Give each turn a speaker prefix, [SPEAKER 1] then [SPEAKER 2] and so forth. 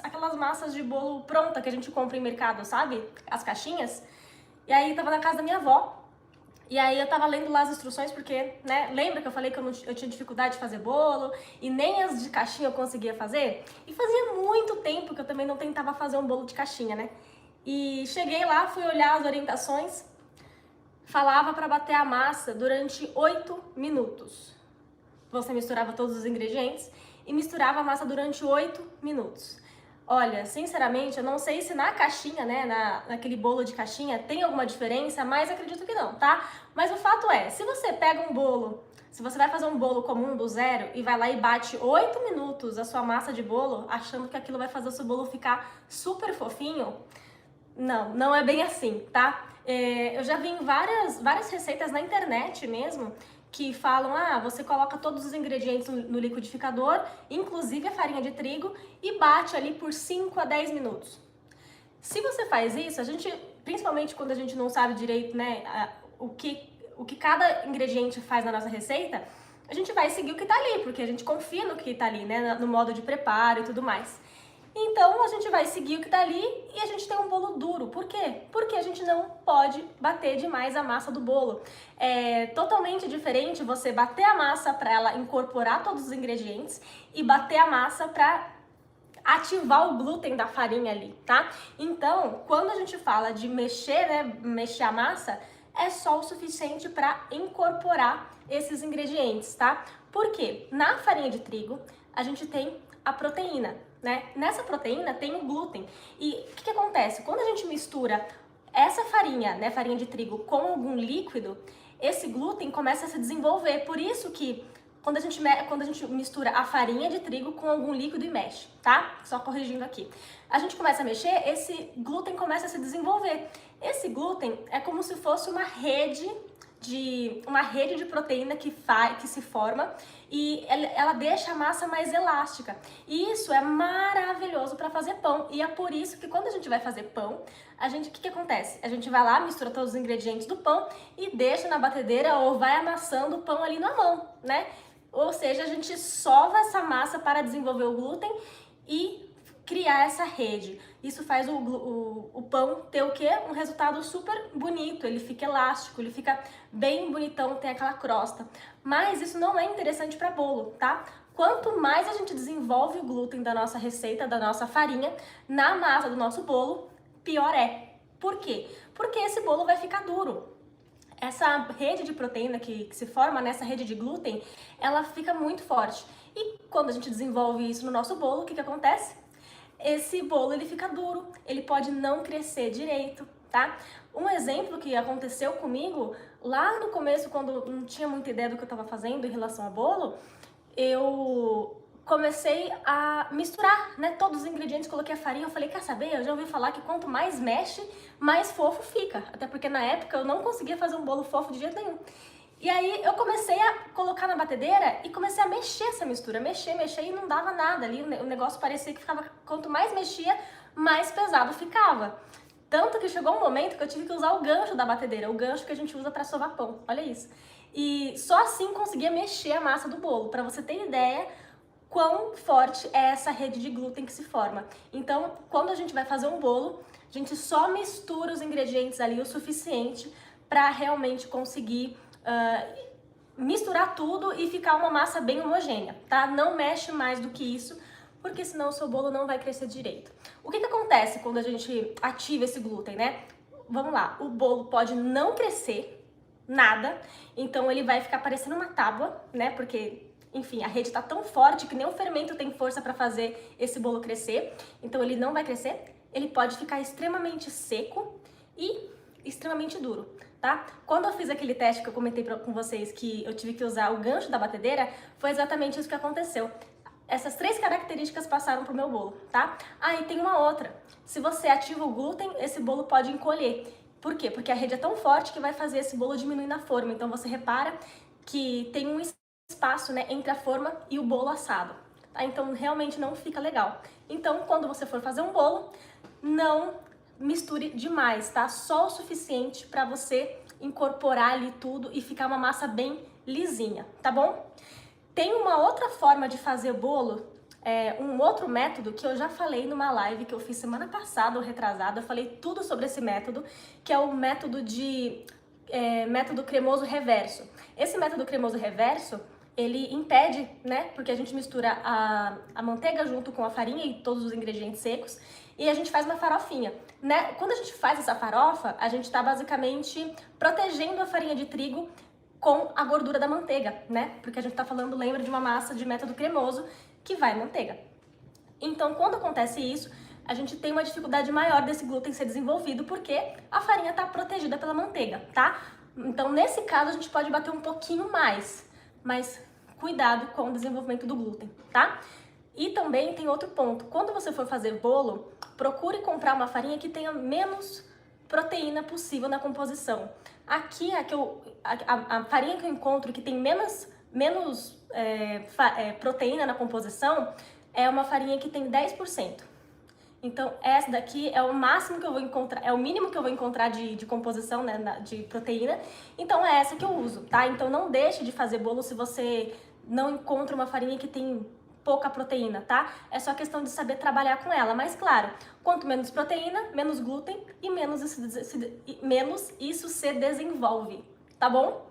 [SPEAKER 1] aquelas massas de bolo pronta que a gente compra em mercado, sabe? As caixinhas. E aí tava na casa da minha avó. E aí eu tava lendo lá as instruções porque, né, lembra que eu falei que eu tinha dificuldade de fazer bolo e nem as de caixinha eu conseguia fazer? E fazia muito tempo que eu também não tentava fazer um bolo de caixinha, né? E cheguei lá, fui olhar as orientações, falava para bater a massa durante 8 minutos. Você misturava todos os ingredientes e misturava a massa durante 8 minutos. Olha, sinceramente, eu não sei se na caixinha, né, naquele bolo de caixinha, tem alguma diferença, mas acredito que não, tá? Mas o fato é, se você pega um bolo, se você vai fazer um bolo comum do zero e vai lá e bate 8 minutos a sua massa de bolo, achando que aquilo vai fazer o seu bolo ficar super fofinho, não é bem assim, tá? Eu já vi em várias receitas na internet mesmo, que falam, você coloca todos os ingredientes no liquidificador, inclusive a farinha de trigo, e bate ali por 5 a 10 minutos. Se você faz isso, a gente, principalmente quando a gente não sabe direito, né, o que cada ingrediente faz na nossa receita, a gente vai seguir o que tá ali, porque a gente confia no que tá ali, né, no modo de preparo e tudo mais. Então a gente vai seguir o que tá ali e a gente tem um bolo duro. Por quê? Porque a gente não pode bater demais a massa do bolo. É totalmente diferente você bater a massa para ela incorporar todos os ingredientes e bater a massa para ativar o glúten da farinha ali, tá? Então, quando a gente fala de mexer, né, mexer a massa, é só o suficiente para incorporar esses ingredientes, tá? Por quê? Na farinha de trigo, a gente tem a proteína, né? Nessa proteína tem o glúten. E o que acontece? Quando a gente mistura essa farinha, né, farinha de trigo, com algum líquido, esse glúten começa a se desenvolver. Por isso que quando a gente mistura a farinha de trigo com algum líquido e mexe, tá? Só corrigindo aqui. A gente começa a mexer, esse glúten começa a se desenvolver. Esse glúten é como se fosse uma rede de proteína que se forma e ela deixa a massa mais elástica. E isso é maravilhoso para fazer pão. E é por isso que quando a gente vai fazer pão, o que acontece? A gente vai lá, mistura todos os ingredientes do pão e deixa na batedeira ou vai amassando o pão ali na mão, né? Ou seja, a gente sova essa massa para desenvolver o glúten e criar essa rede. Isso faz o pão ter o quê? Um resultado super bonito, ele fica elástico, ele fica bem bonitão, tem aquela crosta. Mas isso não é interessante para bolo, tá? Quanto mais a gente desenvolve o glúten da nossa receita, da nossa farinha, na massa do nosso bolo, pior é. Por quê? Porque esse bolo vai ficar duro. Essa rede de proteína que se forma nessa rede de glúten, ela fica muito forte. E quando a gente desenvolve isso no nosso bolo, o que acontece? Esse bolo ele fica duro, ele pode não crescer direito, tá? Um exemplo que aconteceu comigo lá no começo, quando não tinha muita ideia do que eu estava fazendo em relação ao bolo, eu comecei a misturar, né, todos os ingredientes, coloquei a farinha, eu falei, quer saber? Eu já ouvi falar que quanto mais mexe, mais fofo fica. Até porque na época eu não conseguia fazer um bolo fofo de jeito nenhum. E aí eu comecei a colocar na batedeira e comecei a mexer essa mistura, mexer e não dava nada ali, o negócio parecia que ficava, quanto mais mexia, mais pesado ficava. Tanto que chegou um momento que eu tive que usar o gancho da batedeira, o gancho que a gente usa para sovar pão, olha isso. E só assim conseguia mexer a massa do bolo, para você ter ideia quão forte é essa rede de glúten que se forma. Então, quando a gente vai fazer um bolo, a gente só mistura os ingredientes ali o suficiente para realmente conseguir misturar tudo e ficar uma massa bem homogênea, tá? Não mexe mais do que isso, porque senão o seu bolo não vai crescer direito. O que acontece quando a gente ativa esse glúten, né? Vamos lá, o bolo pode não crescer nada, então ele vai ficar parecendo uma tábua, né? Porque, enfim, a rede tá tão forte que nem o fermento tem força para fazer esse bolo crescer, então ele não vai crescer. Ele pode ficar extremamente seco e extremamente duro, tá? Quando eu fiz aquele teste que eu comentei com vocês que eu tive que usar o gancho da batedeira, foi exatamente isso que aconteceu. Essas 3 características passaram pro meu bolo, tá? E tem uma outra. Se você ativa o glúten, esse bolo pode encolher. Por quê? Porque a rede é tão forte que vai fazer esse bolo diminuir na forma. Então você repara que tem um espaço, né, entre a forma e o bolo assado, tá? Então realmente não fica legal. Então quando você for fazer um bolo, não misture demais, tá? Só o suficiente para você incorporar ali tudo e ficar uma massa bem lisinha, tá bom? Tem uma outra forma de fazer bolo um outro método que eu já falei numa live que eu fiz semana passada ou retrasada. Eu falei tudo sobre esse método, que é o método método cremoso reverso. Esse método cremoso reverso, ele impede, né? Porque a gente mistura a manteiga junto com a farinha e todos os ingredientes secos e a gente faz uma farofinha, né? Quando a gente faz essa farofa, a gente tá basicamente protegendo a farinha de trigo com a gordura da manteiga, né? Porque a gente tá falando, lembra, de uma massa de método cremoso que vai manteiga. Então, quando acontece isso, a gente tem uma dificuldade maior desse glúten ser desenvolvido porque a farinha tá protegida pela manteiga, tá? Então, nesse caso, a gente pode bater um pouquinho mais, mas cuidado com o desenvolvimento do glúten, tá? E também tem outro ponto. Quando você for fazer bolo, procure comprar uma farinha que tenha menos proteína possível na composição. Aqui, a farinha que eu encontro que tem menos proteína na composição é uma farinha que tem 10%. Então, essa daqui é o máximo que eu vou encontrar, é o mínimo que eu vou encontrar de composição, né, de proteína. Então, é essa que eu uso, tá? Então, não deixe de fazer bolo se você não encontra uma farinha que tem pouca proteína, tá? É só questão de saber trabalhar com ela. Mas, claro, quanto menos proteína, menos glúten e menos isso se desenvolve, tá bom?